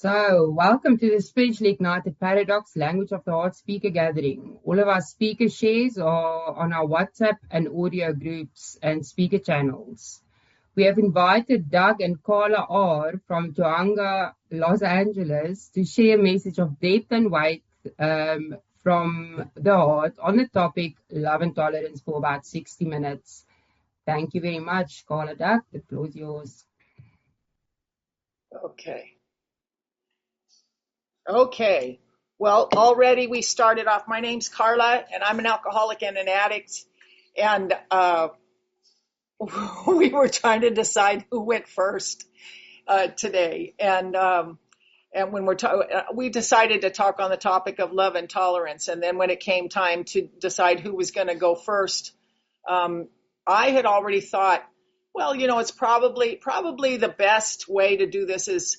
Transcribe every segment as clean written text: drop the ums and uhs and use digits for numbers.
So, welcome to the Spiritually Ignited Paradox Language of the Heart speaker gathering. All of our speaker shares are on our WhatsApp and audio groups and speaker channels. We have invited Doug and Carla R. from TUJUNGA, Los Angeles, to share a message of depth and weight from the heart on the topic love and tolerance for about 60 minutes. Thank you very much, Carla. Doug, the floor is yours. Okay. Well, already we started off. My name's Carla, and I'm an alcoholic and an addict. And we were trying to decide who went first today. And when we decided to talk on the topic of love and tolerance. And then when it came time to decide who was going to go first, I had already thought, well, it's probably the best way to do this is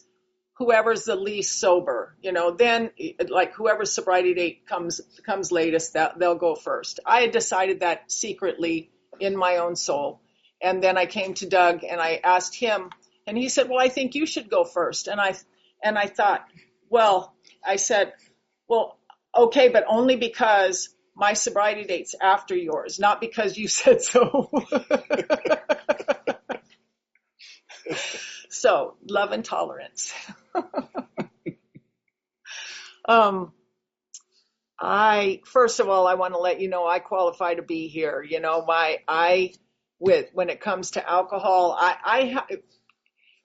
whoever's the least sober, then like whoever's sobriety date comes latest, they'll go first. I had decided that secretly in my own soul. And then I came to Doug and I asked him, and he said, well, I think you should go first. And I thought, I said, okay, but only because my sobriety date's after yours, not because you said so. So, love and tolerance. First of all, I want to let you know I qualify to be here. When it comes to alcohol,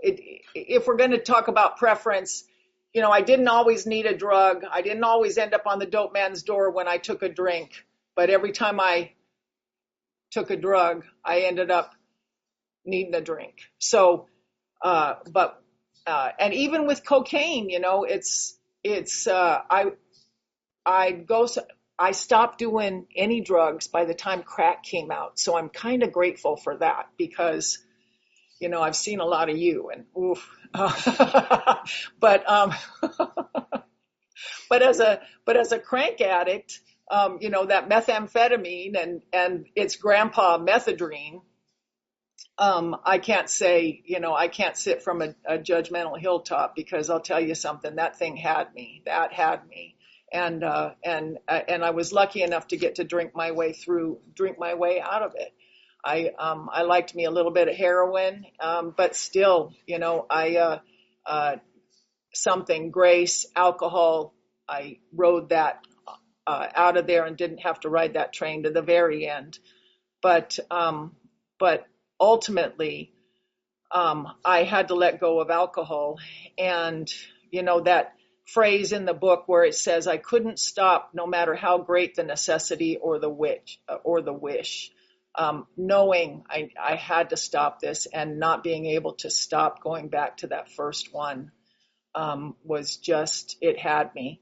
if we're going to talk about preference, I didn't always need a drug. I didn't always end up on the dope man's door when I took a drink, but every time I took a drug, I ended up needing a drink. So, and even with cocaine, I stopped doing any drugs by the time crack came out. So I'm kind of grateful for that because, I've seen a lot of you and oof. But as a crank addict, that methamphetamine and its grandpa methadone, I can't say, I can't sit from a judgmental hilltop because I'll tell you something, that thing had me. And I was lucky enough to get to drink my way out of it. I liked me a little bit of heroin, but still, grace, alcohol, I rode that out of there and didn't have to ride that train to the very end. But ultimately, I had to let go of alcohol. And, that phrase in the book where it says, I couldn't stop no matter how great the necessity or the wish. Knowing I had to stop this and not being able to stop going back to that first one was just, it had me.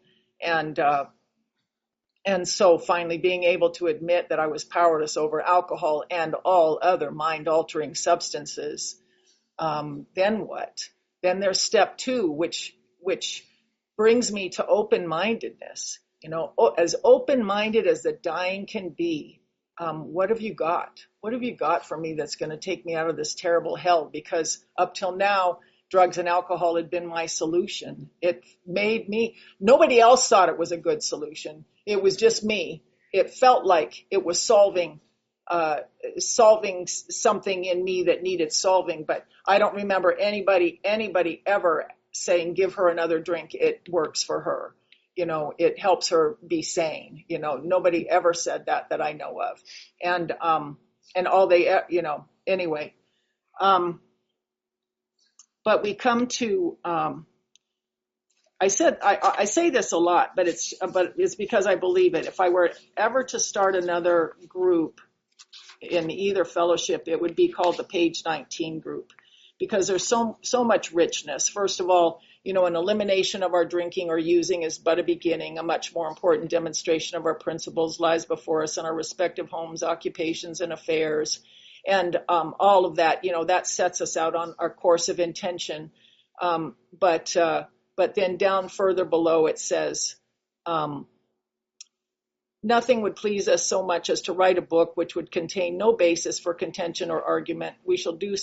And so finally being able to admit that I was powerless over alcohol and all other mind-altering substances, then what? Then there's step 2, which brings me to open-mindedness. As open-minded as the dying can be, what have you got? What have you got for me that's going to take me out of this terrible hell? Because up till now, drugs and alcohol had been my solution. It made me, nobody else thought it was a good solution. It was just me. It felt like it was solving something in me that needed solving, but I don't remember anybody ever saying, give her another drink. It works for her. It helps her be sane. Nobody ever said that I know of. And all they, anyway. But we come to, I say this a lot, but it's because I believe it. If I were ever to start another group in either fellowship, it would be called the Page 19 group, because there's so much richness. First of all, an elimination of our drinking or using is but a beginning. A much more important demonstration of our principles lies before us in our respective homes, occupations, and affairs. And all of that, that sets us out on our course of intention. But then down further below it says, nothing would please us so much as to write a book which would contain no basis for contention or argument. We shall do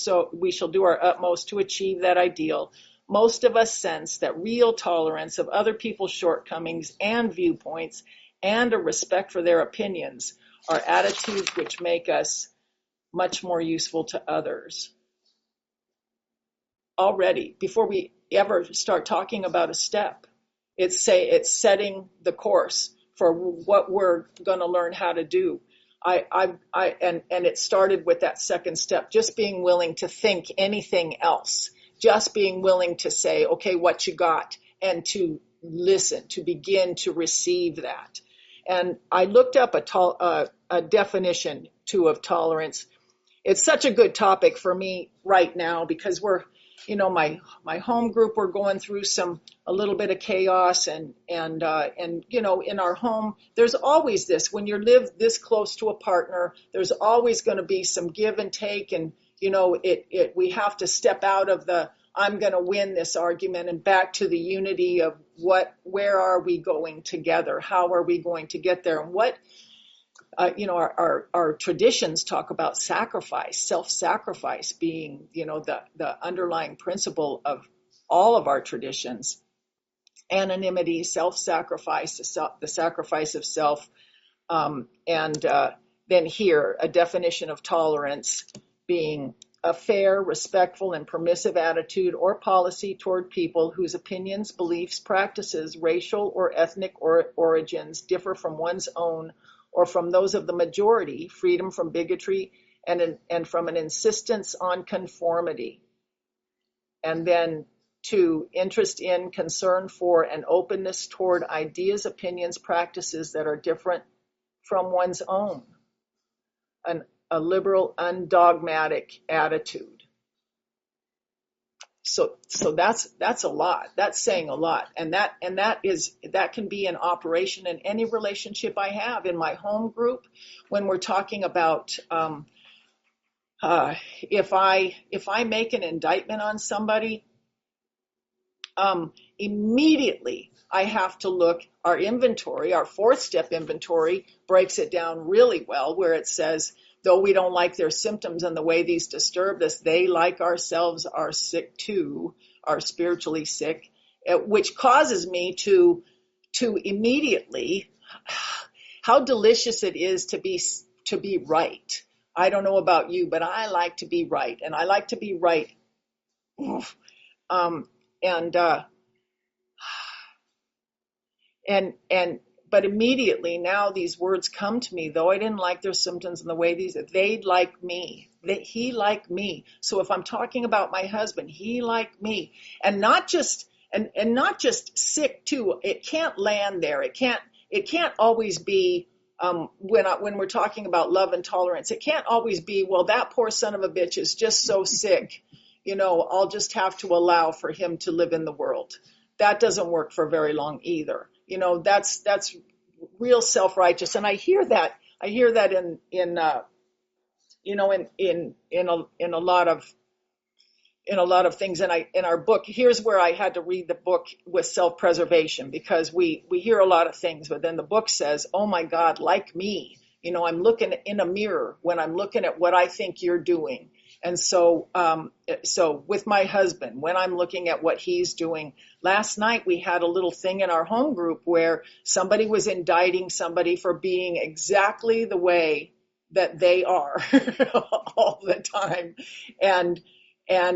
our utmost to achieve that ideal. most of us sense that real tolerance of other people's shortcomings and viewpoints and a respect for their opinions are attitudes which make us much more useful to others. Already, before we ever start talking about a step, it's setting the course for what we're going to learn how to do. And it started with that second step, just being willing to think anything else, just being willing to say, okay, what you got, and to listen, to begin to receive that. And I looked up a definition too of tolerance. It's such a good topic for me right now because we're, my home group, we're going through a little bit of chaos and in our home, there's always this, when you live this close to a partner, there's always going to be some give and take. And, we have to step out of the, I'm going to win this argument and back to the unity of where are we going together? How are we going to get there? And what, our traditions talk about sacrifice, self-sacrifice being, the underlying principle of all of our traditions. Anonymity, self-sacrifice, the sacrifice of self. Then here, a definition of tolerance being a fair, respectful, and permissive attitude or policy toward people whose opinions, beliefs, practices, racial or ethnic origins differ from one's own or from those of the majority, freedom from bigotry, and from an insistence on conformity. And then 2, interest in, concern for, and openness toward ideas, opinions, practices that are different from one's own. A liberal, undogmatic attitude. So that's a lot. That's saying a lot. And that can be an operation in any relationship I have in my home group. When we're talking about if I make an indictment on somebody, immediately I have to look. Our inventory, our 4th step inventory, breaks it down really well, where it says, though we don't like their symptoms and the way these disturb us, they, like ourselves, are sick too, are spiritually sick, which causes me to immediately, how delicious it is to be right. I don't know about you, but I like to be right, and I like to be right. But immediately now these words come to me, though I didn't like their symptoms and the way they'd like me, he liked me. So if I'm talking about my husband, he liked me, and not just sick too. It can't land there. It can't always be, when we're talking about love and tolerance, it can't always be, well, that poor son of a bitch is just so sick. I'll just have to allow for him to live in the world. That doesn't work for very long either. That's real self-righteous. And I hear that in a lot of things. And in our book, here's where I had to read the book with self-preservation, because we hear a lot of things, but then the book says, oh my God, like me, I'm looking in a mirror when I'm looking at what I think you're doing. And so with my husband, when I'm looking at what he's doing, last night we had a little thing in our home group where somebody was indicting somebody for being exactly the way that they are all the time. And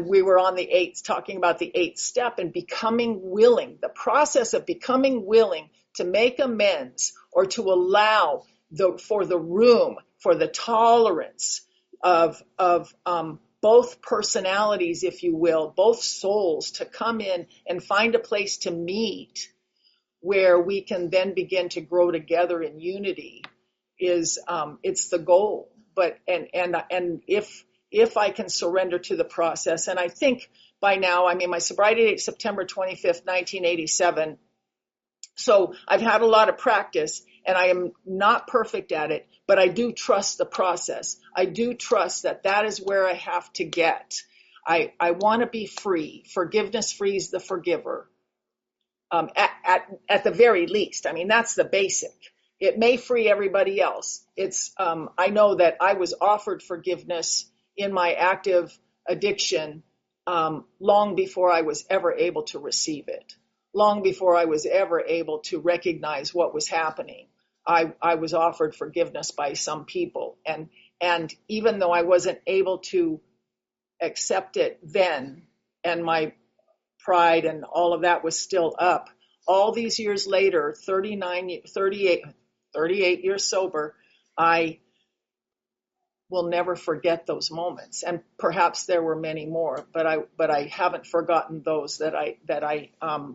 we were on the 8th, talking about the 8th step and becoming willing, the process of becoming willing to make amends or to allow for the room, for the tolerance of both personalities, if you will, both souls to come in and find a place to meet where we can then begin to grow together in unity is, it's the goal. But, and if I can surrender to the process, and I think by now, my sobriety date, September 25th, 1987. So I've had a lot of practice and I am not perfect at it, but I do trust the process. I do trust that is where I have to get. I want to be free. Forgiveness frees the forgiver. At the very least, that's the basic. It may free everybody else. I know that I was offered forgiveness in my active addiction long before I was ever able to receive it, long before I was ever able to recognize what was happening. I was offered forgiveness by some people. And even though I wasn't able to accept it then, and my pride and all of that was still up, all these years later, 38 years sober, I will never forget those moments. And perhaps there were many more, but I haven't forgotten those that I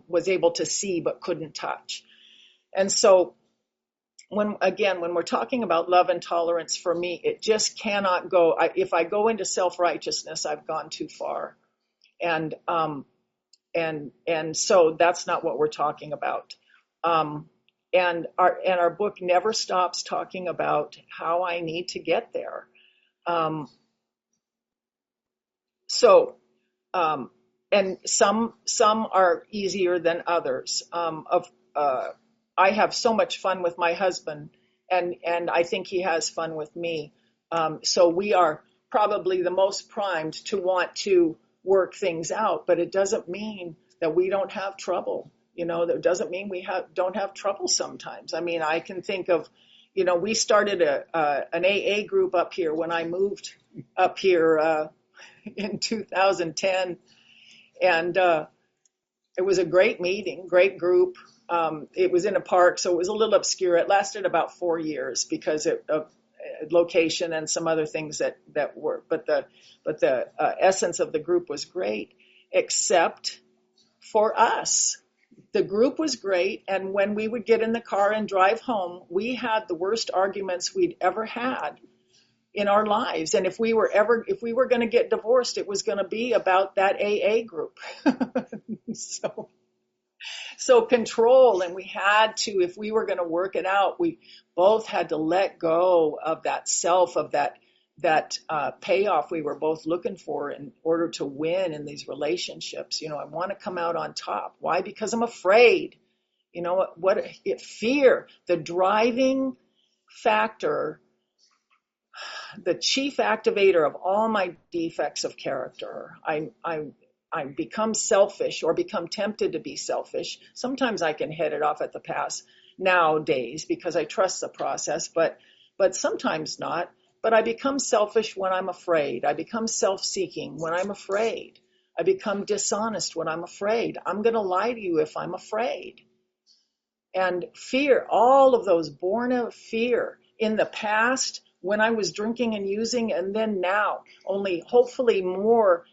was able to see but couldn't touch. And so when we're talking about love and tolerance, for me, it just cannot go. If I go into self-righteousness, I've gone too far. And so that's not what we're talking about. And our book never stops talking about how I need to get there. And some are easier than others. I have so much fun with my husband, and I think he has fun with me. So we are probably the most primed to want to work things out, but it doesn't mean that we don't have trouble. That doesn't mean we don't have trouble sometimes. I mean, I can think of, we started an AA group up here when I moved up here in 2010, and it was a great meeting, great group. It was in a park, so it was a little obscure. It lasted about 4 years because of location and some other things that were. But the essence of the group was great, except for us. The group was great, and when we would get in the car and drive home, we had the worst arguments we'd ever had in our lives. And if we were going to get divorced, it was going to be about that AA group. So control, and we had to, if we were going to work it out, we both had to let go of that self, of that payoff we were both looking for in order to win in these relationships. I want to come out on top. Why? Because I'm afraid. Fear, the driving factor, the chief activator of all my defects of character. I become selfish or become tempted to be selfish. Sometimes I can head it off at the pass nowadays because I trust the process, but sometimes not. But I become selfish when I'm afraid. I become self-seeking when I'm afraid. I become dishonest when I'm afraid. I'm going to lie to you if I'm afraid. And fear, all of those born of fear in the past, when I was drinking and using, and then now, only hopefully more,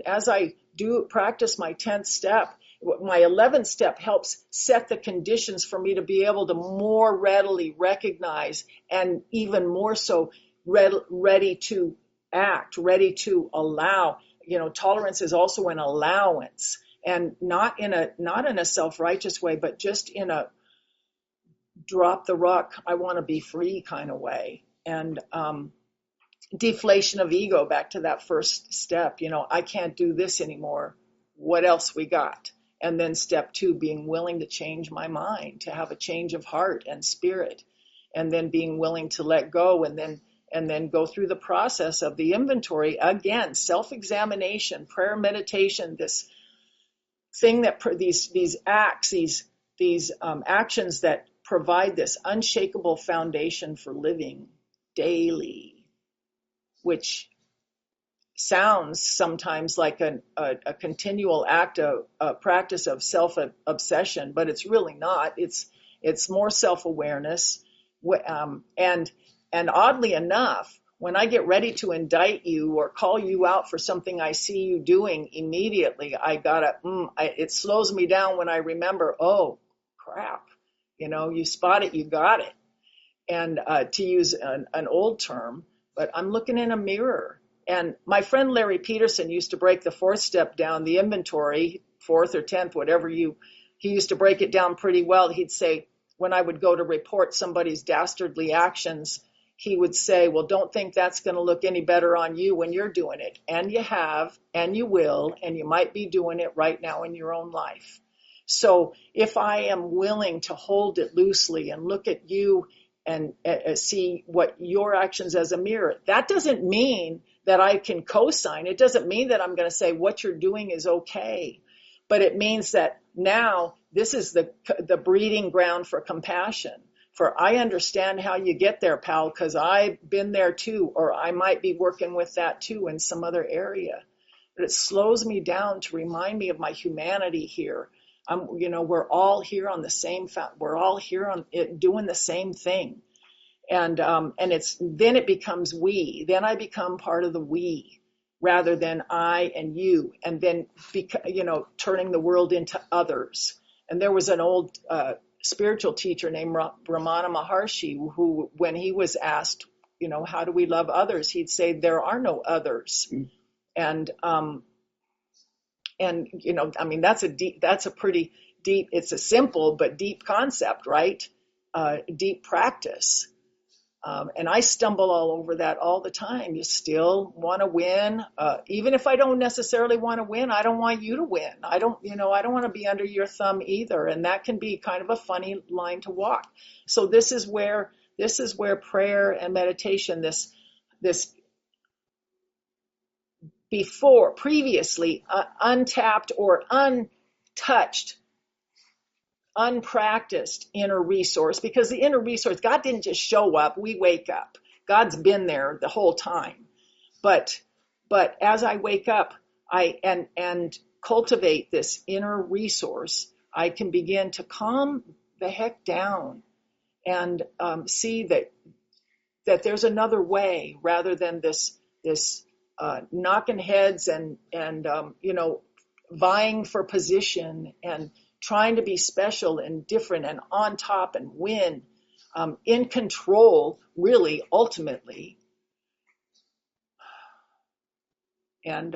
as I do practice my 10th step, my 11th step helps set the conditions for me to be able to more readily recognize, and even more so ready to act, ready to allow. Tolerance is also an allowance, and not in a self-righteous way, but just in a drop the rock, I want to be free kind of way. And deflation of ego, back to that first step, I can't do this anymore. What else we got? And then step 2, being willing to change my mind, to have a change of heart and spirit, and then being willing to let go, and then go through the process of the inventory again, self-examination, prayer, meditation, this thing that these acts, these actions that provide this unshakable foundation for living daily, which sounds sometimes like a continual act of practice of self-obsession, but it's really not. It's more self-awareness. And oddly enough, when I get ready to indict you or call you out for something I see you doing, immediately it slows me down when I remember, oh, crap, you spot it, you got it. And to use an old term, but I'm looking in a mirror. And my friend Larry Peterson used to break the 4th step down, the inventory, 4th or 10th, whatever he used to break it down pretty well. He'd say, when I would go to report somebody's dastardly actions, he would say, well, don't think that's going to look any better on you when you're doing it. And you have, and you will, and you might be doing it right now in your own life. So if I am willing to hold it loosely and look at you and see what your actions as a mirror, that doesn't mean that I can co-sign. It doesn't mean that I'm going to say what you're doing is okay, but it means that now this is the breeding ground for compassion. For I understand how you get there, pal, because I've been there too, or I might be working with that too in some other area. But it slows me down to remind me of my humanity here. We're all here on the same, we're all here on it doing the same thing. And then it becomes we. Then I become part of the we rather than I and you. And then, turning the world into others. And there was an old spiritual teacher named Ramana Maharshi who, when he was asked, how do we love others? He'd say, there are no others. And that's a pretty deep, it's a simple but deep concept, right? Deep practice. And I stumble all over that all the time. You still want to win. Even if I don't necessarily want to win, I don't want you to win. I don't want to be under your thumb either. And that can be kind of a funny line to walk. So this is where prayer and meditation, this previously untapped or untouched, unpracticed inner resource, because the inner resource, God didn't just show up, we wake up. God's been there the whole time. But as I wake up, and cultivate this inner resource, I can begin to calm the heck down and see that there's another way rather than this knocking heads and vying for position and trying to be special and different and on top and win, in control, really, ultimately. And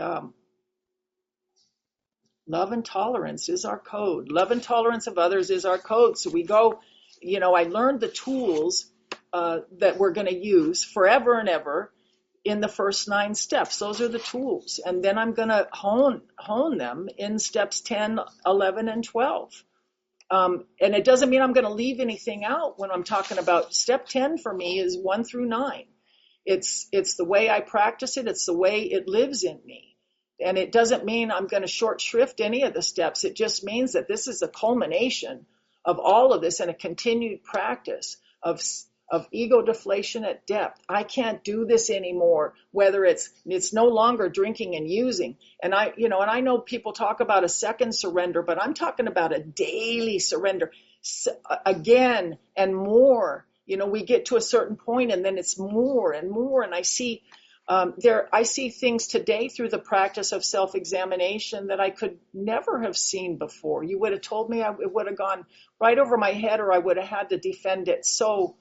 love and tolerance is our code. Love and tolerance of others is our code. So we go, I learned the tools that we're going to use forever and ever in the first 9 steps. Those are the tools. And then I'm going to hone them in steps 10, 11, and 12. And it doesn't mean I'm going to leave anything out when I'm talking about step 10 for me is 1 through 9. It's the way I practice it. It's the way it lives in me. And it doesn't mean I'm going to short shrift any of the steps. It just means that this is a culmination of all of this and a continued practice of ego deflation at depth. I can't do this anymore, whether it's no longer drinking and using. And I know people talk about a second surrender, but I'm talking about a daily surrender again and more. We get to a certain point and then it's more and more. And I see things today through the practice of self-examination that I could never have seen before. You would have told me, it would have gone right over my head, or I would have had to defend it so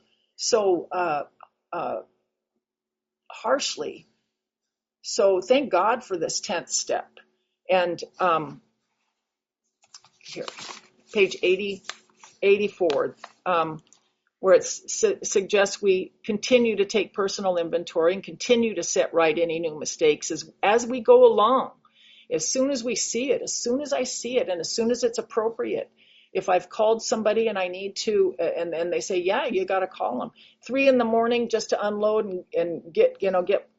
harshly. So thank God for this 10th step. And here, page 84, where it suggests we continue to take personal inventory and continue to set right any new mistakes as we go along. As soon as we see it, as soon as I see it, and as soon as it's appropriate. If I've called somebody and I need to, and they say, yeah, you got to call them. 3 a.m. just to unload and get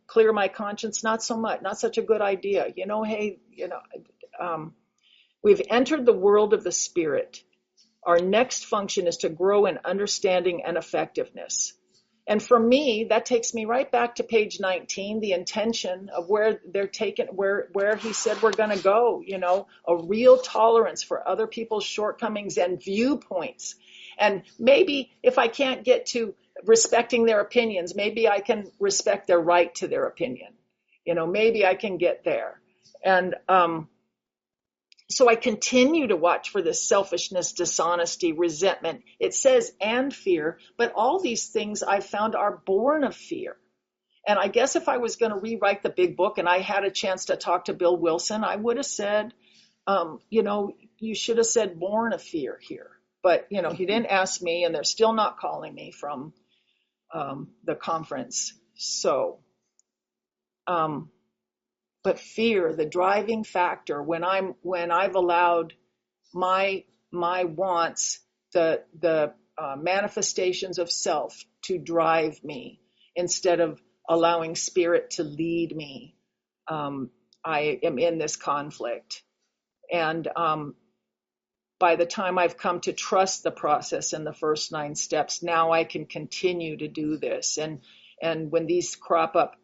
clear my conscience, not so much, not such a good idea. We've entered the world of the spirit. Our next function is to grow in understanding and effectiveness. And for me, that takes me right back to page 19, the intention of where they're taken, where he said we're going to go, a real tolerance for other people's shortcomings and viewpoints. And maybe if I can't get to respecting their opinions, maybe I can respect their right to their opinion. Maybe I can get there. And so I continue to watch for this selfishness, dishonesty, resentment. It says, and fear, but all these things I've found are born of fear. And I guess if I was going to rewrite the big book and I had a chance to talk to Bill Wilson, I would have said, you should have said born of fear here. But, he didn't ask me, and they're still not calling me from the conference. So, but fear, the driving factor, when I've allowed my wants, the manifestations of self to drive me instead of allowing Spirit to lead me. I am in this conflict. And by the time I've come to trust the process in the first 9 steps, now I can continue to do this. And when these crop up,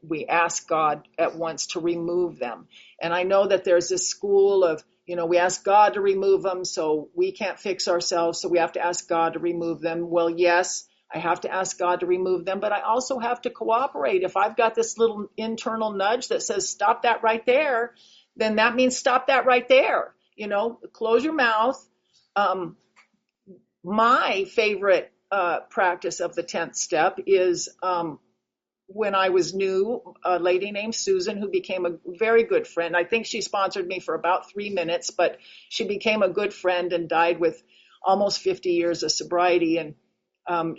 we ask God at once to remove them. And I know that there's this school of, we ask God to remove them, so we can't fix ourselves, so we have to ask God to remove them. Well, yes, I have to ask God to remove them, but I also have to cooperate. If I've got this little internal nudge that says, stop that right there, then that means stop that right there. Close your mouth. My favorite practice of the 10th step is when I was new, a lady named Susan, who became a very good friend. I think she sponsored me for about 3 minutes, but she became a good friend and died with almost 50 years of sobriety. And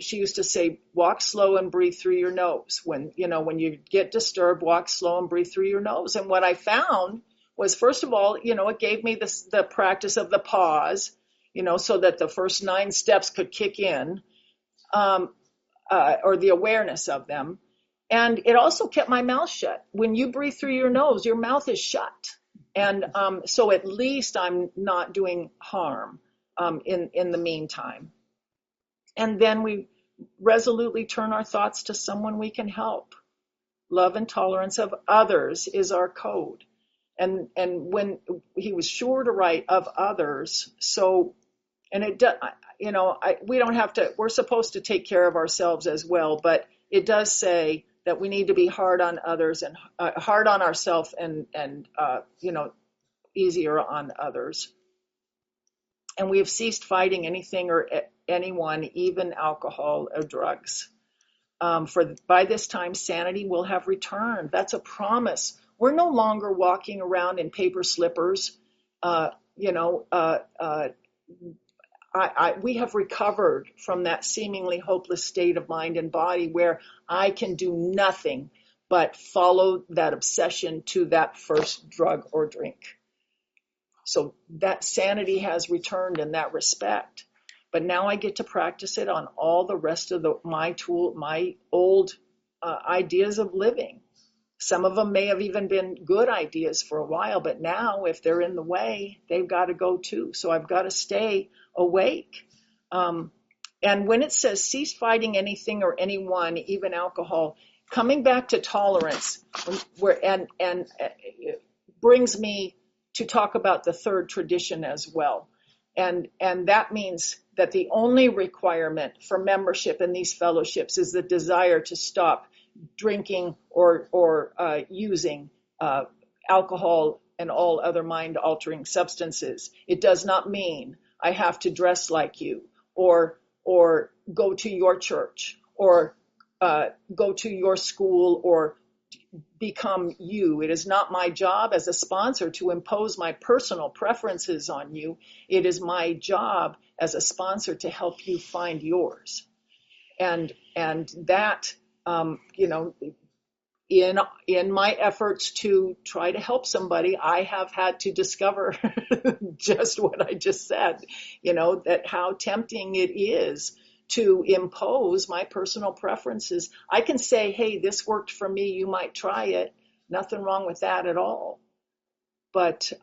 she used to say, walk slow and breathe through your nose. When you get disturbed, walk slow and breathe through your nose. And what I found was, first of all, it gave me the practice of the pause, so that the first 9 steps could kick in, or the awareness of them. And it also kept my mouth shut. When you breathe through your nose, your mouth is shut. And so at least I'm not doing harm in the meantime. And then we resolutely turn our thoughts to someone we can help. Love and tolerance of others is our code. And when he was sure to write of others, so, and it does, we don't have to, we're supposed to take care of ourselves as well, but it does say that we need to be hard on others and hard on ourselves and easier on others. And we have ceased fighting anything or anyone, even alcohol or drugs. For by this time, sanity will have returned. That's a promise. We're no longer walking around in paper slippers. We have recovered from that seemingly hopeless state of mind and body where I can do nothing but follow that obsession to that first drug or drink. So that sanity has returned in that respect. But now I get to practice it on all the rest of my old ideas of living. Some of them may have even been good ideas for a while, but now if they're in the way, they've got to go too. So I've got to stay awake. And when it says cease fighting anything or anyone, even alcohol, coming back to tolerance, and brings me to talk about the third tradition as well. And that means that the only requirement for membership in these fellowships is the desire to stop drinking or using alcohol and all other mind-altering substances. It does not mean I have to dress like you or go to your church or go to your school or become you. It is not my job as a sponsor to impose my personal preferences on you. It is my job as a sponsor to help you find yours. And that, in my efforts to try to help somebody, I have had to discover just what I just said, that how tempting it is to impose my personal preferences. I can say, hey, this worked for me, you might try it. Nothing wrong with that at all. But,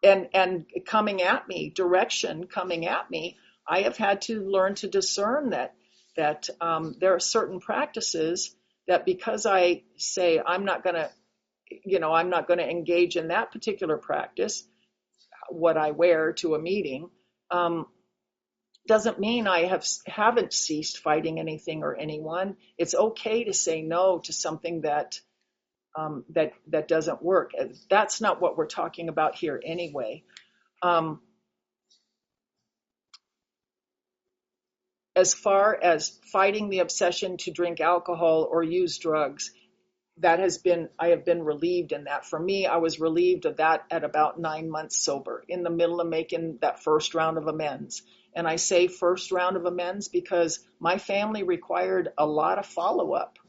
and coming at me, direction coming at me, I have had to learn to discern that there are certain practices that because I say I'm not going to engage in that particular practice, what I wear to a meeting, doesn't mean I haven't ceased fighting anything or anyone. It's okay to say no to something that doesn't work. That's not what we're talking about here anyway. As far as fighting the obsession to drink alcohol or use drugs, I have been relieved in that. For me, I was relieved of that at about 9 months sober, in the middle of making that first round of amends. And I say first round of amends because my family required a lot of follow-up.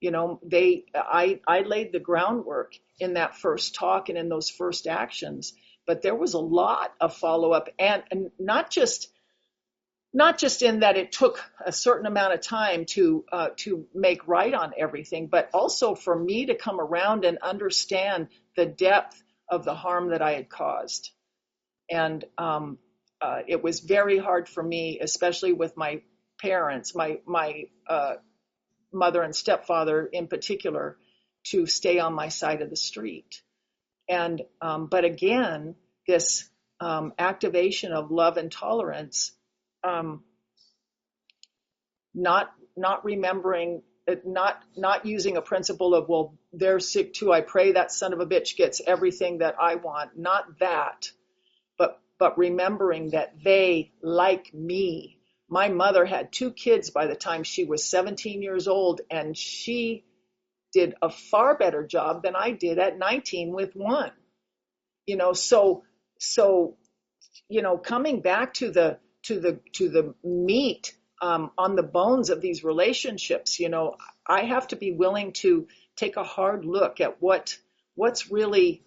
I laid the groundwork in that first talk and in those first actions, but there was a lot of follow-up and not just not just in that it took a certain amount of time to make right on everything, but also for me to come around and understand the depth of the harm that I had caused. And it was very hard for me, especially with my parents, my mother and stepfather in particular, to stay on my side of the street. And but again, this activation of love and tolerance, not remembering, not using a principle of, well, they're sick too, I pray that son of a bitch gets everything that I want. Not that, but remembering that they, like me, my mother had 2 kids by the time she was 17 years old, and she did a far better job than I did at 19 with 1. So coming back to the meat on the bones of these relationships, I have to be willing to take a hard look at what's really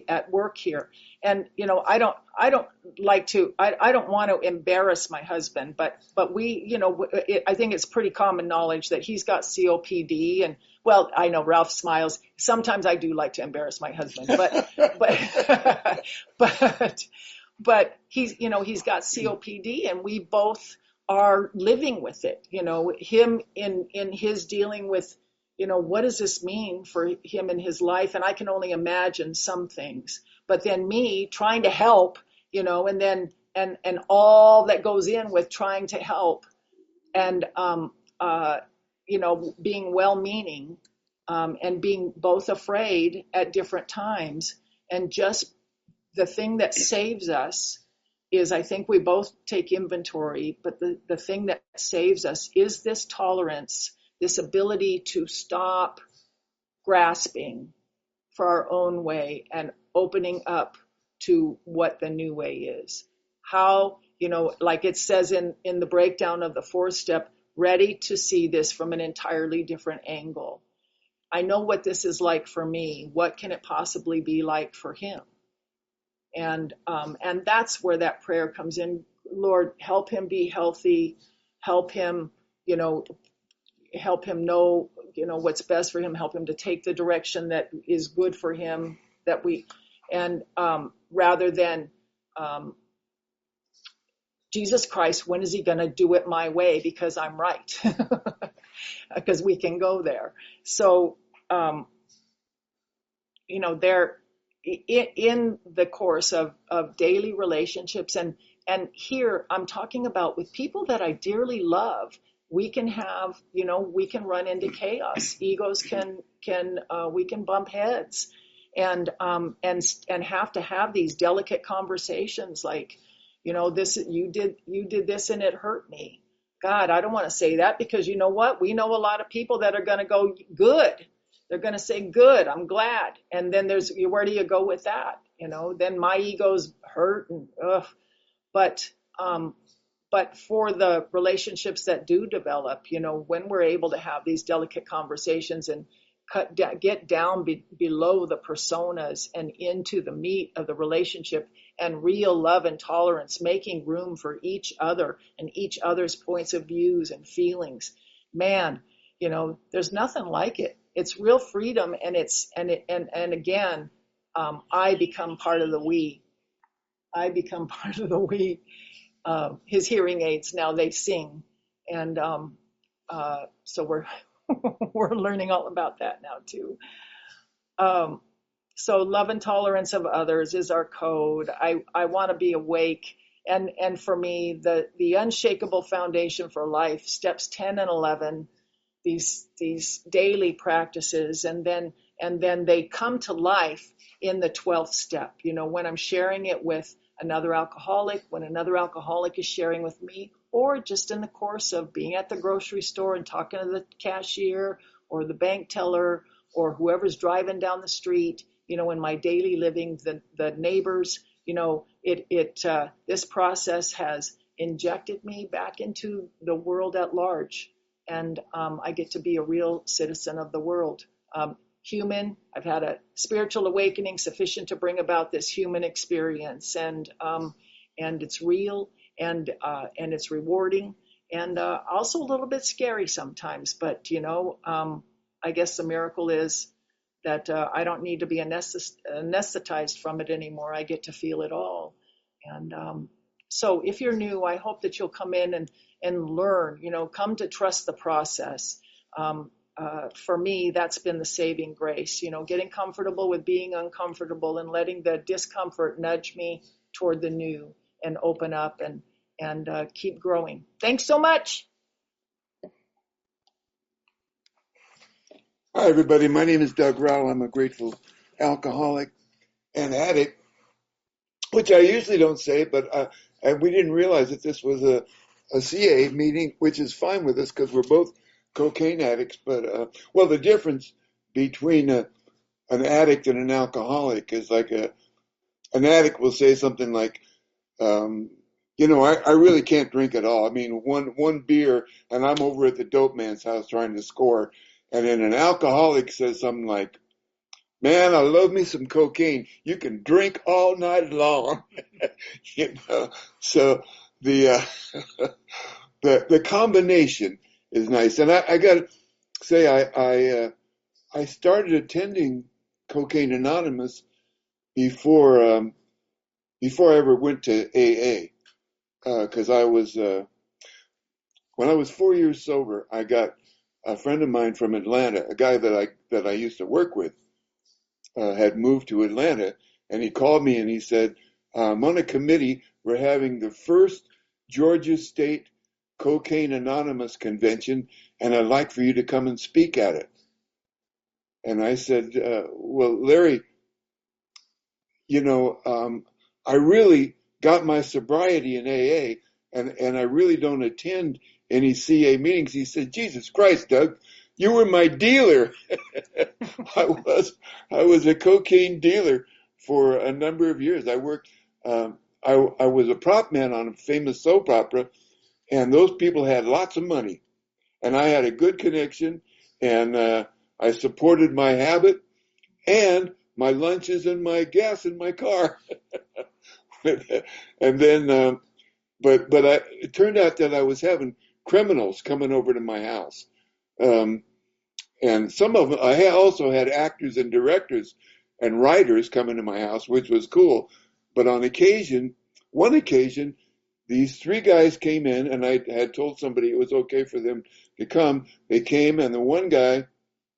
at work here. And I don't want to embarrass my husband, but we, I think it's pretty common knowledge that he's got COPD. And well, I know Ralph smiles. Sometimes I do like to embarrass my husband, but he's got COPD, and we both are living with it. Him in his dealing with, what does this mean for him in his life? And I can only imagine some things. But then me trying to help, and then and all that goes in with trying to help, and being well-meaning, and being both afraid at different times. And just the thing that saves us is, I think we both take inventory, but the thing that saves us is this tolerance, this ability to stop grasping for our own way and opening up to what the new way is. How, like it says in the breakdown of the 4th step, ready to see this from an entirely different angle. I know what this is like for me. What can it possibly be like for him? And that's where that prayer comes in. Lord, help him be healthy. Help him, help him know, what's best for him. Help him to take the direction that is good for him. Rather than, Jesus Christ, when is he going to do it my way? Because I'm right. Because we can go there. So, there, in the course of daily relationships, and here I'm talking about with people that I dearly love, we can have, we can run into chaos. Egos we can bump heads, and have to have these delicate conversations like, this, you did this and it hurt me. God, I don't want to say that, because you know what? We know a lot of people that are going to go, good. They're going to say, good, I'm glad. And then where do you go with that? Then my ego's hurt and ugh. But for the relationships that do develop, when we're able to have these delicate conversations and get down below the personas and into the meat of the relationship and real love and tolerance, making room for each other and each other's points of views and feelings, man, there's nothing like it. It's real freedom, and again, I become part of the we. I become part of the we. His hearing aids now, they sing, and so we're we're learning all about that now too. So love and tolerance of others is our code. I want to be awake, and for me, the unshakable foundation for life, steps 10 and 11. These daily practices, and then they come to life in the 12th step. When I'm sharing it with another alcoholic, when another alcoholic is sharing with me, or just in the course of being at the grocery store and talking to the cashier or the bank teller or whoever's driving down the street, in my daily living, the neighbors, this process has injected me back into the world at large. And I get to be a real citizen of the world. Human, I've had a spiritual awakening sufficient to bring about this human experience, and it's real, and it's rewarding and also a little bit scary sometimes. But I guess the miracle is that I don't need to be anesthetized from it anymore. I get to feel it all. And so if you're new, I hope that you'll come in and learn, come to trust the process. For me, that's been the saving grace, getting comfortable with being uncomfortable and letting the discomfort nudge me toward the new and open up and keep growing. Thanks so much. Hi, everybody. My name is Doug Rowell. I'm a grateful alcoholic and addict, which I usually don't say, but and we didn't realize that this was a CA meeting, which is fine with us because we're both cocaine addicts. But, well, the difference between an addict and an alcoholic is like an addict will say something like, I really can't drink at all. I mean, one beer and I'm over at the dope man's house trying to score. And then an alcoholic says something like, man, I love me some cocaine. You can drink all night long. So the the combination is nice. And I got to say, I started attending Cocaine Anonymous before I ever went to AA. Because when I was 4 years sober, I got a friend of mine from Atlanta, a guy that I used to work with, had moved to Atlanta, and he called me and he said, I'm on a committee. We're having the first Georgia State Cocaine Anonymous convention, and I'd like for you to come and speak at it. And I said, well, Larry, I really got my sobriety in AA, and I really don't attend any CA meetings. He said, Jesus Christ, Doug, you were my dealer. I was a cocaine dealer for a number of years. I worked, I was a prop man on a famous soap opera, and those people had lots of money, and I had a good connection, and I supported my habit and my lunches and my gas in my car. And then, it turned out that I was having criminals coming over to my house. And some of them, I also had actors and directors and writers coming to my house, which was cool. But on one occasion, these three guys came in, and I had told somebody it was okay for them to come. They came, and the one guy,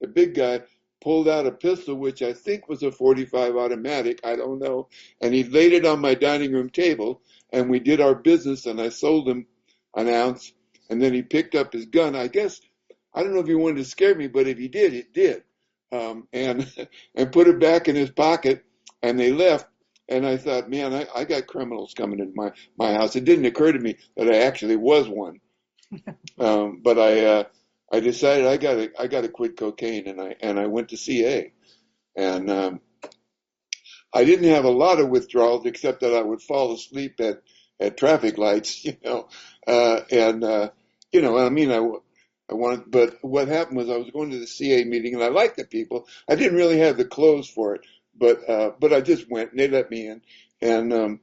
the big guy, pulled out a pistol, which I think was a .45 automatic. I don't know. And he laid it on my dining room table, and we did our business, and I sold him an ounce. And then he picked up his gun. I guess, I don't know if he wanted to scare me, but if he did, it did. And put it back in his pocket, and they left. And I thought, man, I got criminals coming in my house. It didn't occur to me that I actually was one. But I decided I got to quit cocaine, and I went to CA. And I didn't have a lot of withdrawals, except that I would fall asleep at traffic lights, I wanted, but what happened was I was going to the CA meeting, and I liked the people. I didn't really have the clothes for it, but I just went, and they let me in. And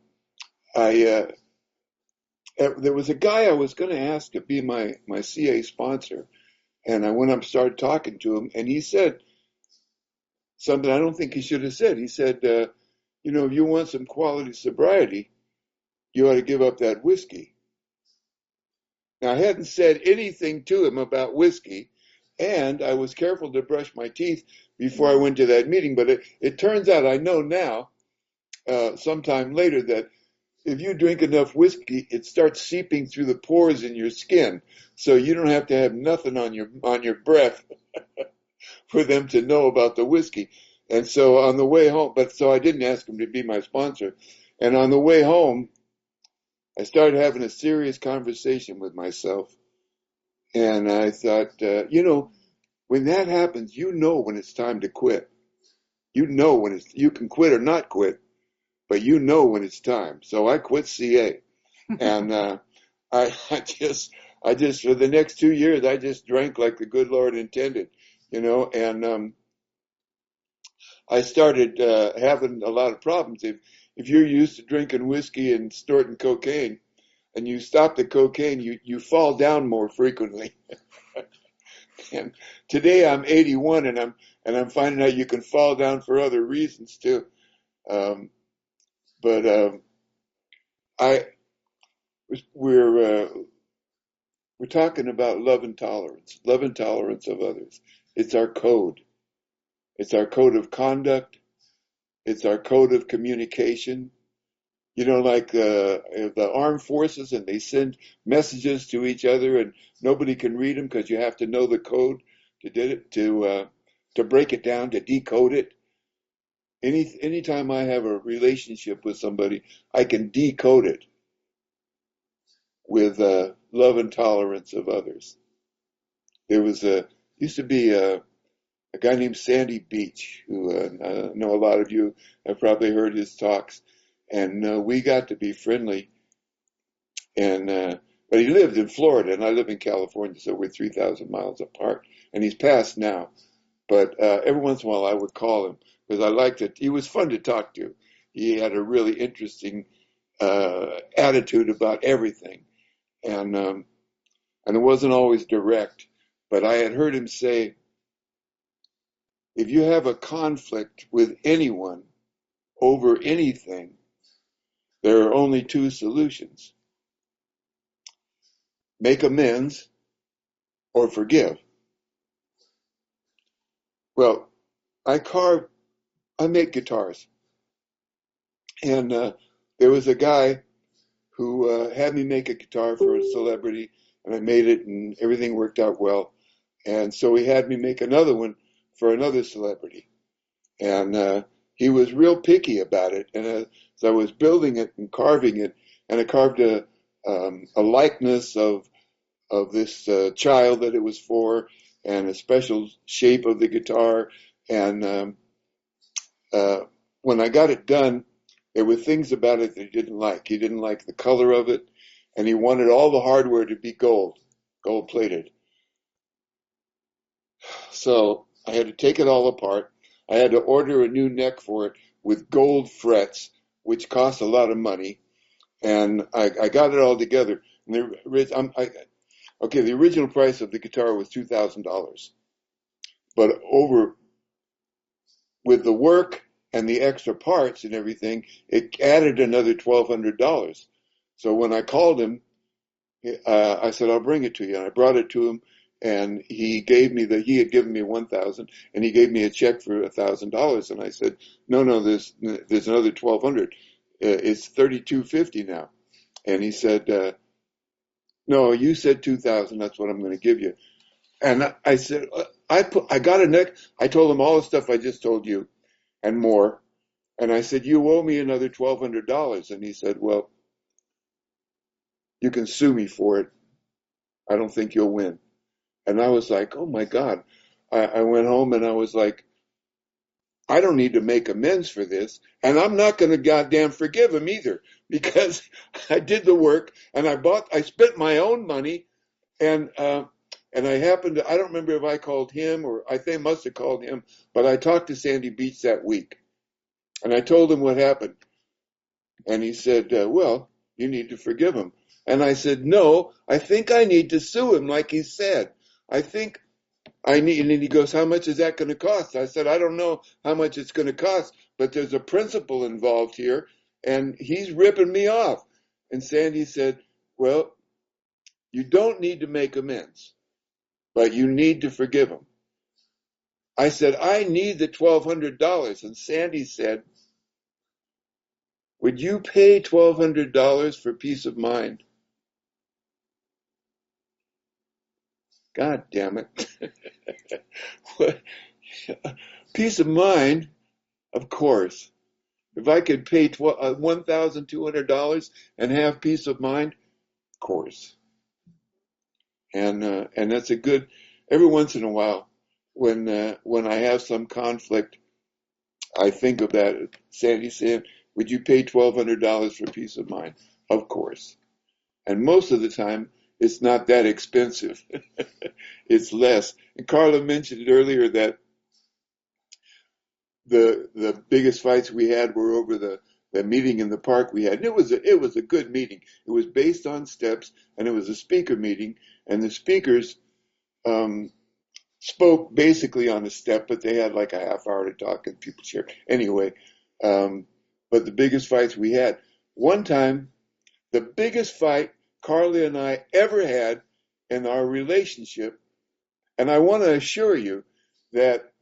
there was a guy I was going to ask to be my CA sponsor, and I went up and started talking to him, and he said something I don't think he should have said. He said, if you want some quality sobriety, you ought to give up that whiskey. Now, I hadn't said anything to him about whiskey, and I was careful to brush my teeth before I went to that meeting, but it turns out I know now, sometime later, that if you drink enough whiskey, it starts seeping through the pores in your skin, so you don't have to have nothing on your breath for them to know about the whiskey. And so on the way home, so I didn't ask him to be my sponsor, and on the way home, I started having a serious conversation with myself, and I thought, when that happens, when it's time to quit. You can quit or not quit, but when it's time. So I quit CA, and I just for the next 2 years, I just drank like the good Lord intended, and I started having a lot of problems. If you're used to drinking whiskey and snorting cocaine, and you stop the cocaine, you fall down more frequently. And today I'm 81, and I'm finding out you can fall down for other reasons too. Um, but I we're talking about love and tolerance of others. It's our code. It's our code of conduct. It's our code of communication. You know, like the armed forces, and they send messages to each other, and nobody can read them because you have to know the code to break it down, to decode it. Anytime I have a relationship with somebody, I can decode it with love and tolerance of others. There used to be a guy named Sandy Beach, who I know a lot of you have probably heard his talks, and we got to be friendly. And but he lived in Florida, and I live in California, so we're 3,000 miles apart. And he's passed now, but every once in a while I would call him because I liked it. He was fun to talk to. He had a really interesting attitude about everything, and it wasn't always direct. But I had heard him say, if you have a conflict with anyone over anything, there are only two solutions: make amends or forgive. Well, I make guitars, and there was a guy who had me make a guitar for a celebrity, and I made it, and everything worked out well. And so he had me make another one for another celebrity, and he was real picky about it. And so I was building it and carving it, and I carved a likeness of this child that it was for, and a special shape of the guitar. And uh, when I got it done, there were things about it that he didn't like. He didn't like the color of it, and he wanted all the hardware to be gold plated. So I had to take it all apart. I had to order a new neck for it with gold frets, which cost a lot of money. And I got it all together. And the original price of the guitar was $2,000. But with the work and the extra parts and everything, it added another $1,200. So when I called him, I said, I'll bring it to you. And I brought it to him, and he had given me 1,000, and he gave me a check for $1,000. And I said, no, there's another 1,200. It's 3,250 now. And he said, no, you said 2,000. That's what I'm going to give you. And I said, I got a neck. I told him all the stuff I just told you and more. And I said, you owe me another $1,200. And he said, well, you can sue me for it. I don't think you'll win. And I was like, oh my God. I went home and I was like, I don't need to make amends for this. And I'm not going to goddamn forgive him either, because I did the work, and I spent my own money, and I I don't remember if I called him, or I think I must have called him, but I talked to Sandy Beach that week, and I told him what happened. And he said, well, you need to forgive him. And I said, no, I think I need to sue him, like he said. I think and he goes, how much is that going to cost? I said, I don't know how much it's going to cost, but there's a principle involved here, and he's ripping me off. And Sandy said, well, you don't need to make amends, but you need to forgive him. I said, I need the $1,200. And Sandy said, would you pay $1,200 for peace of mind? God damn it. Peace of mind, of course. If I could pay $1,200 and have peace of mind, of course. And that's a good. Every once in a while, when I have some conflict, I think of that. Sandy said, "Would you pay $1,200 for peace of mind?" Of course. And most of the time, it's not that expensive. It's less. And Carla mentioned earlier that the biggest fights we had were over the the meeting in the park we had. And it was a good meeting. It was based on steps, and it was a speaker meeting, and the speakers spoke basically on a step, but they had like a half hour to talk, and people shared. Anyway, but the biggest fights we had. One time, the biggest fight Carla and I ever had in our relationship, and I want to assure you that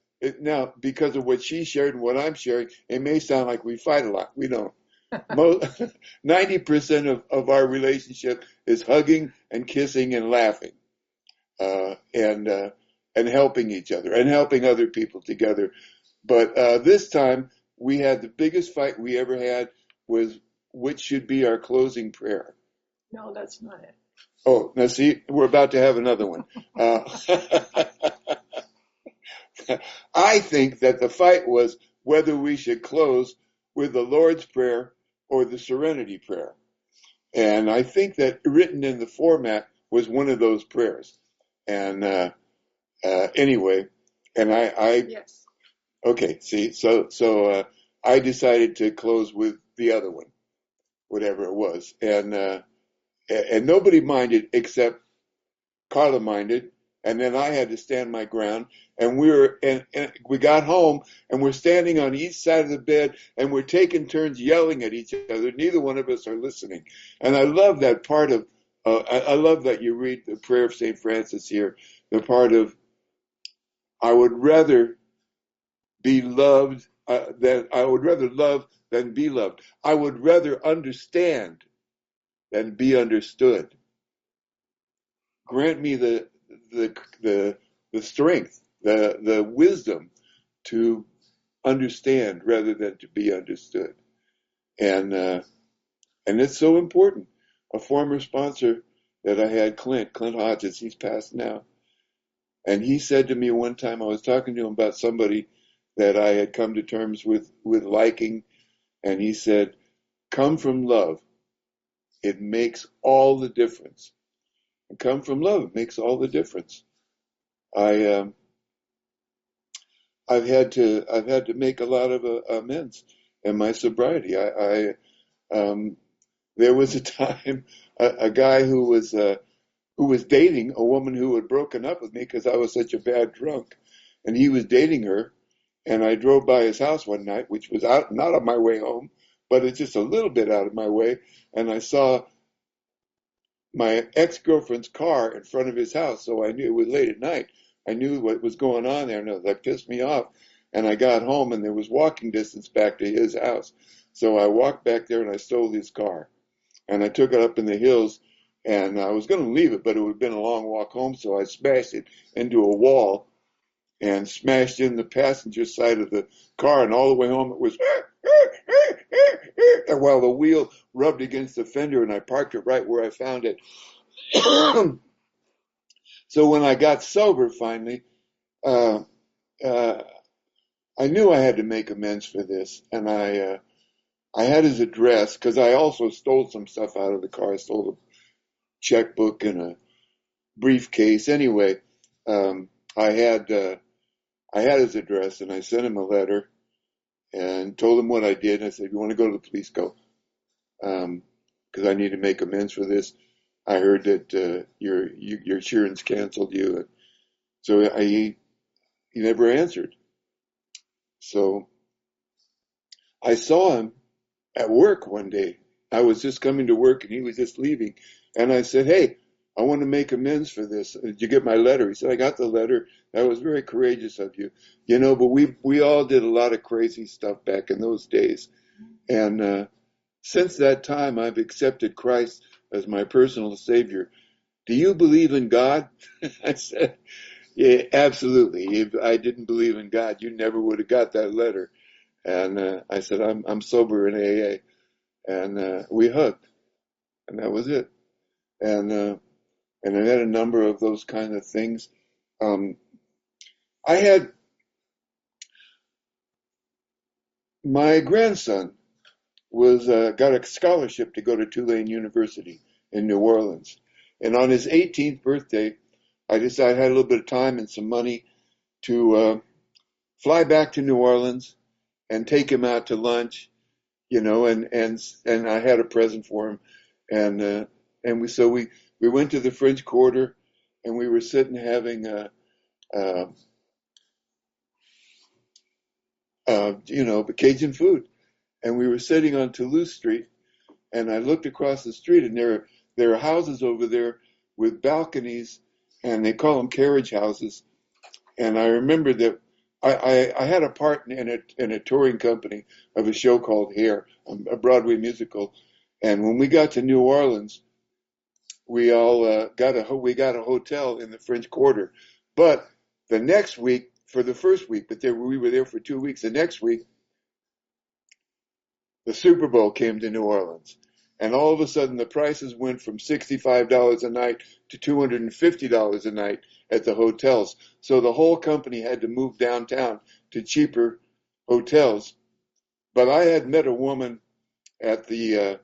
now, because of what she shared and what I'm sharing, it may sound like we fight a lot. We don't. 90% of our relationship is hugging and kissing and laughing, and helping each other and helping other people together. But this time we had the biggest fight we ever had was which should be our closing prayer. No, that's not it. Oh, now see, we're about to have another one. I think that the fight was whether we should close with the Lord's Prayer or the Serenity Prayer. And I think that written in the format was one of those prayers. And anyway, and Yes. okay, see, so I decided to close with the other one, whatever it was. And nobody minded except Carla minded, and then I had to stand my ground. And we got home, and we're standing on each side of the bed, and we're taking turns yelling at each other. Neither one of us are listening. And I love that part of. I love that you read the prayer of St. Francis here. The part of, I would rather be loved than I would rather love than be loved. I would rather understand than be understood. Grant me the strength, the wisdom to understand rather than to be understood. And it's so important. A former sponsor that I had, Clint Hodges, he's passed now. And he said to me one time, I was talking to him about somebody that I had come to terms with liking, and he said, come from love. It makes all the difference. And come from love, it makes all the difference. I've had to make a lot of amends in my sobriety. There was a time a guy who was dating a woman who had broken up with me because I was such a bad drunk, and he was dating her. And I drove by his house one night, which was not on my way home, but it's just a little bit out of my way. And I saw my ex-girlfriend's car in front of his house, so I knew it was late at night. I knew what was going on there, and that pissed me off. And I got home, and there was walking distance back to his house. So I walked back there, and I stole his car. And I took it up in the hills, and I was going to leave it, but it would have been a long walk home, so I smashed it into a wall and smashed in the passenger side of the car, and all the way home it was and while the wheel rubbed against the fender, and I parked it right where I found it. So when I got sober finally, I knew I had to make amends for this, and I had his address because I also stole some stuff out of the car. I stole a checkbook and a briefcase. Anyway, I had his address, and I sent him a letter and told him what I did. And I said, if you want to go to the police, go. Because I need to make amends for this. I heard that your insurance canceled you. So he never answered. So I saw him at work one day. I was just coming to work, and he was just leaving. And I said, hey, I want to make amends for this. Did you get my letter? He said, I got the letter. That was very courageous of you. But we all did a lot of crazy stuff back in those days. And since that time, I've accepted Christ as my personal Savior. Do you believe in God? I said, yeah, absolutely. If I didn't believe in God, you never would have got that letter. And I said, I'm sober in AA. And we hugged. And that was it. And I had a number of those kind of things. I had my grandson got a scholarship to go to Tulane University in New Orleans. And on his 18th birthday, I decided I had a little bit of time and some money to fly back to New Orleans and take him out to lunch and I had a present for him, and we went to the French Quarter, and we were sitting having uh, Cajun food, and we were sitting on Toulouse Street, and I looked across the street, and there are houses over there with balconies, and they call them carriage houses. And I remember that I had a part in a touring company of a show called Hair, a Broadway musical. And when we got to New Orleans, we all we got a hotel in the French Quarter. But the next week, for the first week, we were there for 2 weeks. The next week, the Super Bowl came to New Orleans. And all of a sudden, the prices went from $65 a night to $250 a night at the hotels. So the whole company had to move downtown to cheaper hotels. But I had met a woman at the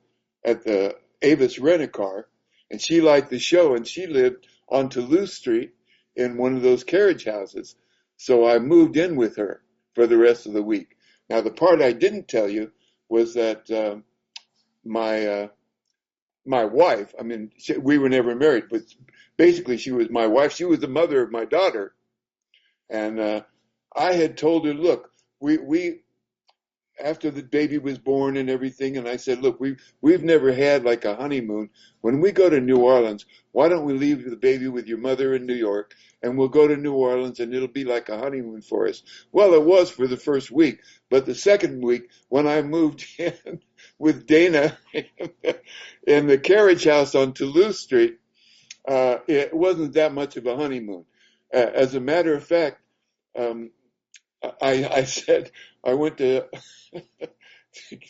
Avis Rent-A-Car, and she liked the show, and she lived on Toulouse Street in one of those carriage houses. So I moved in with her for the rest of the week. Now, the part I didn't tell you was that my wife, we were never married, but basically she was my wife. She was the mother of my daughter. And I had told her, look, we after the baby was born and everything, and I said, look, we've never had like a honeymoon. When we go to New Orleans, why don't we leave the baby with your mother in New York, and we'll go to New Orleans, and it'll be like a honeymoon for us. Well, it was for the first week, but the second week, when I moved in with Dana in the carriage house on Toulouse Street, it wasn't that much of a honeymoon. As a matter of fact, um, I said I went to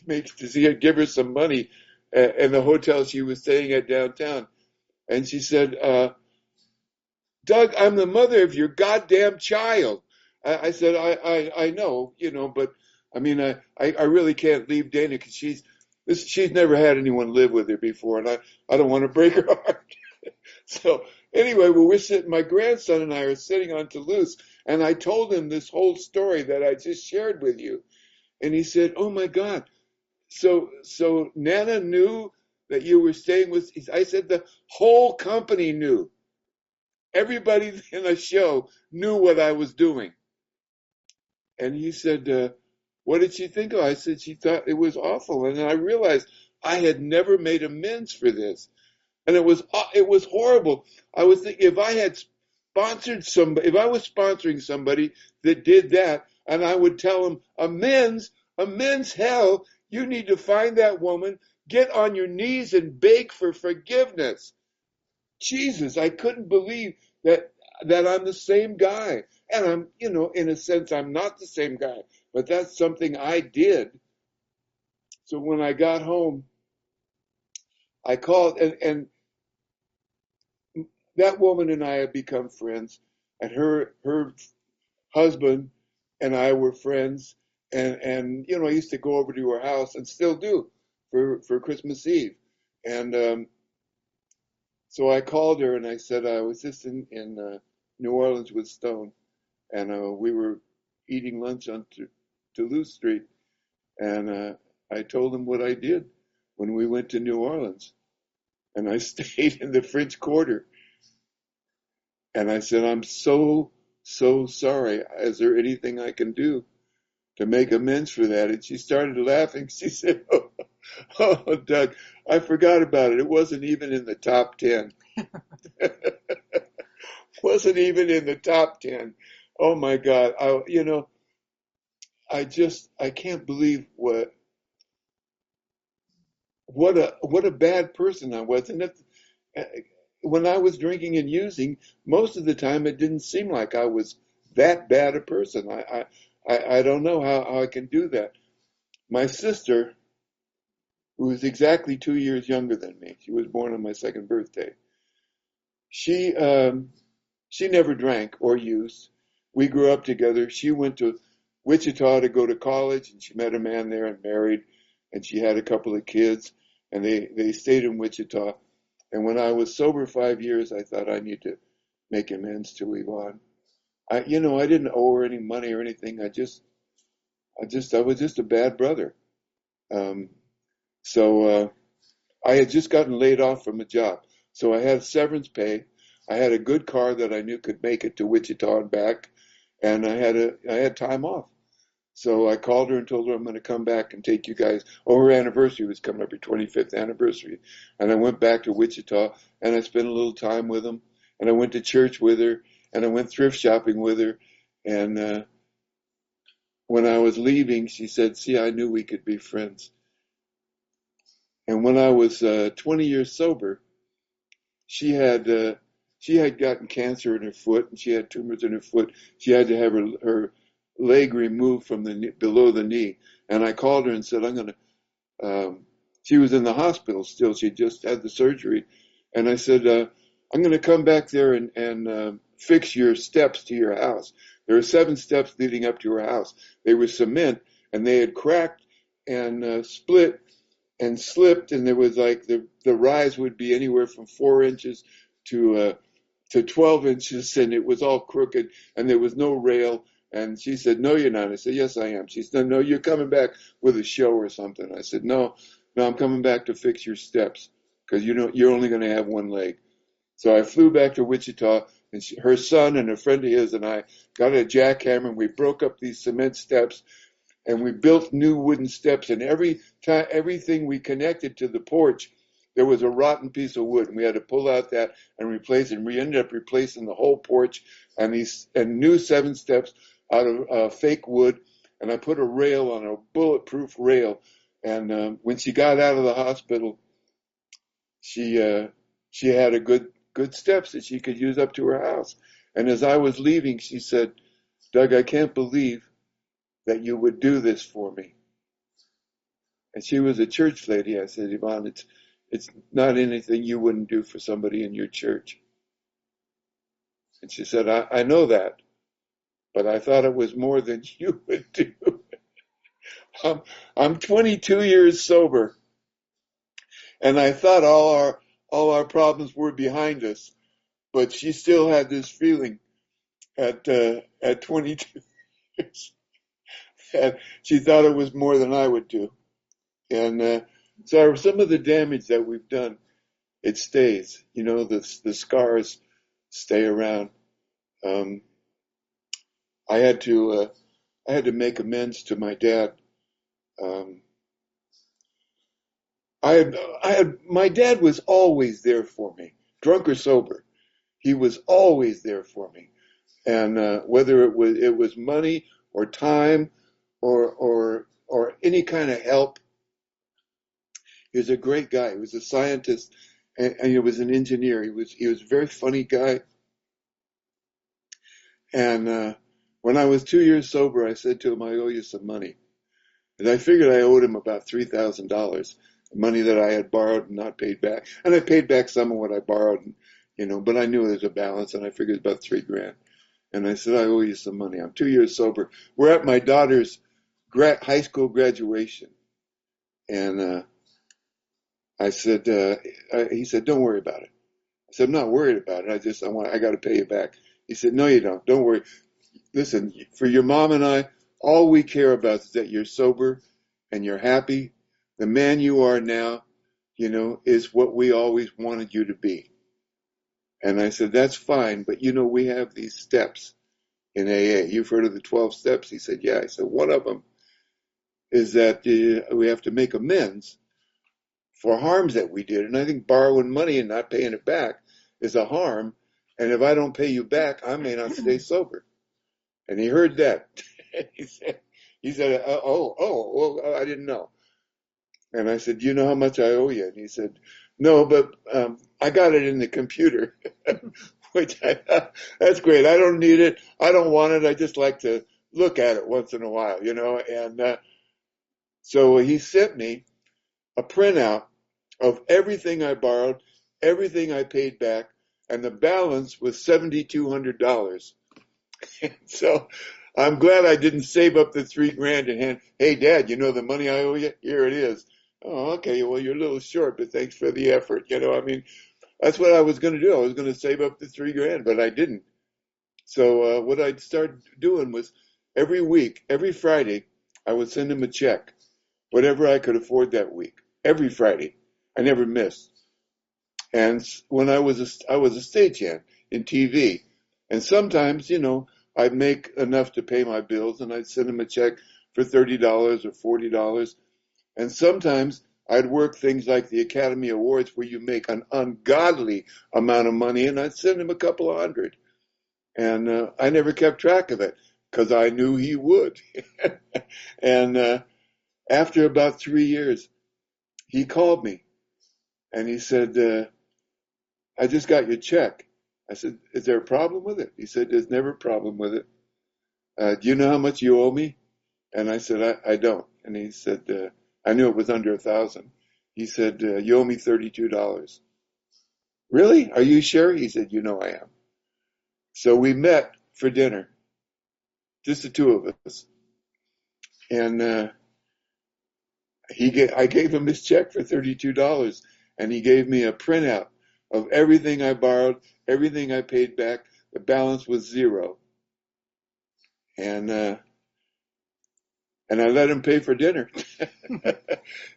to see her, give her some money in the hotel she was staying at downtown, and she said, "Doug, I'm the mother of your goddamn child." I said, I know, but I really can't leave Dana because she's never had anyone live with her before, and I don't want to break her heart. So anyway, my grandson and I are sitting on Toulouse, and I told him this whole story that I just shared with you. And he said, oh my God, so Nana knew that you were staying with, I said, the whole company knew. Everybody in the show knew what I was doing. And he said, what did she think of it? I said, she thought it was awful. And then I realized I had never made amends for this. And it was horrible. I was thinking, if I was sponsoring somebody that did that, and I would tell them, amends, hell, you need to find that woman, get on your knees and beg for forgiveness. Jesus, I couldn't believe that I'm the same guy. And I'm, in a sense, I'm not the same guy, but that's something I did. So when I got home, I called, and that woman and I have become friends, and her husband and I were friends, and I used to go over to her house and still do for Christmas Eve, and so I called her and I said I was just in New Orleans with Stone, and we were eating lunch on Toulouse Street, and I told him what I did when we went to New Orleans, and I stayed in the French Quarter. And I said, I'm so sorry. Is there anything I can do to make amends for that? And she started laughing. She said, oh, Doug, I forgot about it. It wasn't even in the top 10. Wasn't even in the top 10. Oh my God. I can't believe what a bad person I was. And when I was drinking and using, most of the time it didn't seem like I was that bad a person. I don't know how I can do that. My sister, who is exactly 2 years younger than me, she was born on my second birthday. She never drank or used. We grew up together. She went to Wichita to go to college, and she met a man there and married, and she had a couple of kids, and they stayed in Wichita. And when I was sober 5 years, I thought I need to make amends to Yvonne. I didn't owe her any money or anything. I was just a bad brother. Um, so I had just gotten laid off from a job. So I had severance pay. I had a good car that I knew could make it to Wichita and back, and I had time off. So I called her and told her I'm going to come back and take you guys. Oh, her anniversary was coming up, her 25th anniversary. And I went back to Wichita and I spent a little time with them. And I went to church with her and I went thrift shopping with her. And when I was leaving, she said, "See, I knew we could be friends." And when I was 20 years sober, she had uh, she had gotten cancer in her foot and she had tumors in her foot. She had to have her leg removed from below the knee. And I called her and said, "I'm going to." She was in the hospital still. She just had the surgery, and I said, "I'm going to come back there and fix your steps to your house. There are 7 steps leading up to her house. They were cement, and they had cracked and split and slipped, and there was like the rise would be anywhere from 4 inches to 12 inches, and it was all crooked, and there was no rail." And she said, "No, you're not." I said, "Yes, I am." She said, "No, you're coming back with a show or something." I said, "No, no, I'm coming back to fix your steps because you're only going to have one leg." So I flew back to Wichita, and her son and a friend of his and I got a jackhammer, and we broke up these cement steps, and we built new wooden steps. And everything we connected to the porch, there was a rotten piece of wood, and we had to pull out that and replace it. And we ended up replacing the whole porch and new 7 steps out of fake wood. And I put a rail on a bulletproof rail. And when she got out of the hospital, she had a good steps that she could use up to her house. And as I was leaving, she said, "Doug, I can't believe that you would do this for me." And she was a church lady. I said, "Yvonne, it's not anything you wouldn't do for somebody in your church." And she said, I know that, but I thought it was more than you would do. I'm 22 years sober, and I thought all our problems were behind us, but she still had this feeling at 22 years, and she thought it was more than I would do. And so some of the damage that we've done, it stays. You know, the scars stay around. Um, I had to make amends to my dad. Um, my dad was always there for me, drunk or sober. He was always there for me, and whether it was money or time or any kind of help, he was a great guy. He was a scientist, and he was an engineer. He was a very funny guy. And when I was 2 years sober, I said to him, "I owe you some money." And I figured I owed him about $3,000, money that I had borrowed and not paid back. And I paid back some of what I borrowed, but I knew there was a balance, and I figured about $3,000. And I said, "I owe you some money. I'm 2 years sober." We're at my daughter's high school graduation, and I said, he said, "Don't worry about it." I said, "I'm not worried about it. I got to pay you back." He said, "No, you don't. Don't worry. Listen, for your mom and I, all we care about is that you're sober and you're happy. The man you are now, is what we always wanted you to be." And I said, "That's fine, but we have these steps in AA. You've heard of the 12 steps?" He said, "Yeah." I said, "One of them is that we have to make amends for harms that we did. And I think borrowing money and not paying it back is a harm. And if I don't pay you back, I may not stay sober." And he heard that. he said, well, I didn't know. And I said, "Do you know how much I owe you?" And he said, "No, but I got it in the computer," which I thought, that's great. I don't need it. I don't want it. I just like to look at it once in a while. And so he sent me a printout of everything I borrowed, everything I paid back, and the balance was $7,200. So I'm glad I didn't save up the $3,000 and hand, "Hey, Dad, the money I owe you? Here it is." "Oh, okay. Well, you're a little short, but thanks for the effort." I mean, that's what I was going to do. I was going to save up the $3,000, but I didn't. So what I started doing was every week, every Friday, I would send him a check. whatever I could afford that week, every Friday. I never missed. And when I was a stagehand in TV, and sometimes, I'd make enough to pay my bills, and I'd send them a check for $30 or $40. And sometimes I'd work things like the Academy Awards where you make an ungodly amount of money, and I'd send him a couple of hundred. And I never kept track of it because I knew he would. And after about 3 years, he called me and he said, I just got your check. I said, is there a problem with it? He said, there's never a problem with it. Do you know how much you owe me? And I said, I don't. And he said, I knew it was under 1,000. He said, you owe me $32. Really? Are you sure? He said, I am. So we met for dinner, just the two of us. And I gave him his check for $32, and he gave me a printout of everything I borrowed, everything I paid back. The balance was zero. And I let him pay for dinner.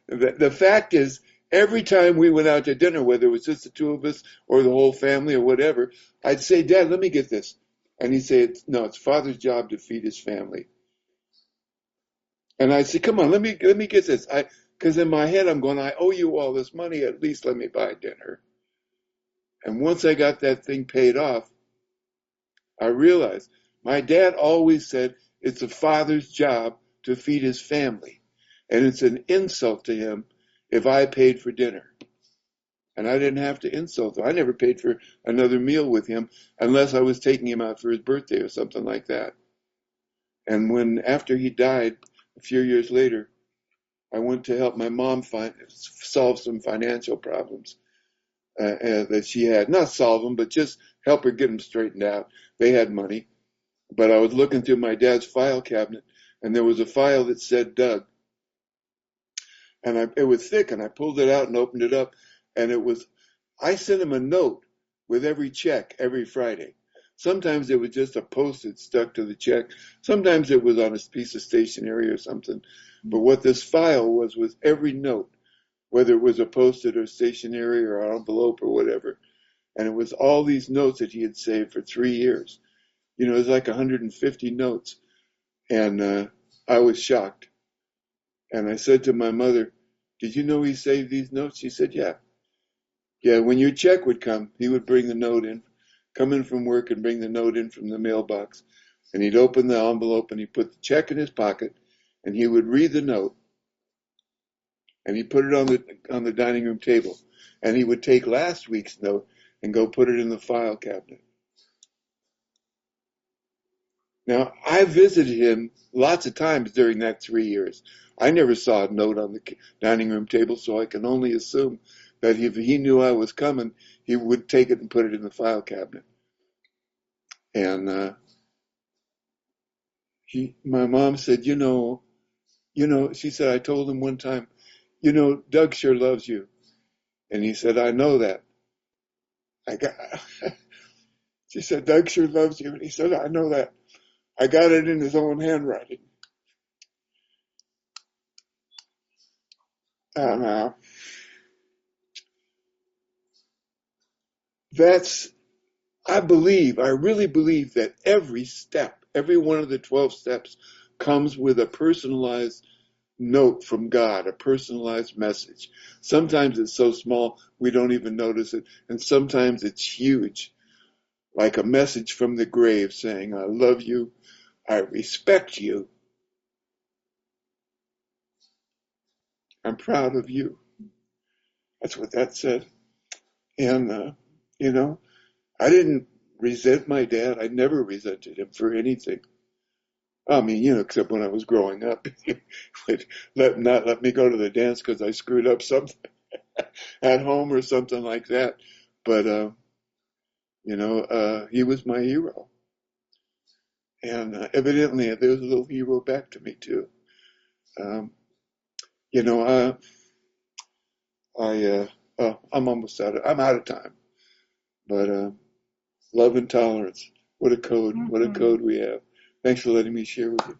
The fact is, every time we went out to dinner, whether it was just the two of us or the whole family or whatever, I'd say, Dad, let me get this. And he'd say, no, it's Father's job to feed his family. And I'd say, come on, let me get this. Because in my head, I'm going, I owe you all this money. At least let me buy dinner. And once I got that thing paid off, I realized my dad always said it's a father's job to feed his family. And it's an insult to him if I paid for dinner. And I didn't have to insult him. I never paid for another meal with him unless I was taking him out for his birthday or something like that. And after he died, a few years later, I went to help my mom solve some financial problems that she had. Not solve them, but just help her get them straightened out. They had money. But I was looking through my dad's file cabinet, and there was a file that said Doug. And it was thick, and I pulled it out and opened it up, and I sent him a note with every check every Friday. Sometimes it was just a post-it stuck to the check. Sometimes it was on a piece of stationery or something. But what this file was every note, whether it was a post-it or stationery or an envelope or whatever. And it was all these notes that he had saved for 3 years. It was like 150 notes. And I was shocked. And I said to my mother, did you know he saved these notes? She said, yeah. Yeah, when your check would come, he would bring the note in, come in from work and bring the note in from the mailbox. And he'd open the envelope and he'd put the check in his pocket and he would read the note and he'd put it on the dining room table. And he would take last week's note and go put it in the file cabinet. Now, I visited him lots of times during that 3 years. I never saw a note on the dining room table, so I can only assume that if he knew I was coming, he would take it and put it in the file cabinet. And my mom said, she said, I told him one time, Doug sure loves you. And he said, I know that. She said, Doug sure loves you. And he said, I know that. I got it in his own handwriting. And I really believe that every step, every one of the 12 steps comes with a personalized note from God, a personalized message. Sometimes it's so small we don't even notice it, and sometimes it's huge, like a message from the grave saying, I love you, I respect you, I'm proud of you. That's what that said. And, I didn't resent my dad. I never resented him for anything. I mean, except when I was growing up, he would not let me go to the dance because I screwed up something at home or something like that. But, he was my hero. And evidently there was a little hero back to me too. I'm almost I'm out of time. But love and tolerance, what a code we have. Thanks for letting me share with you.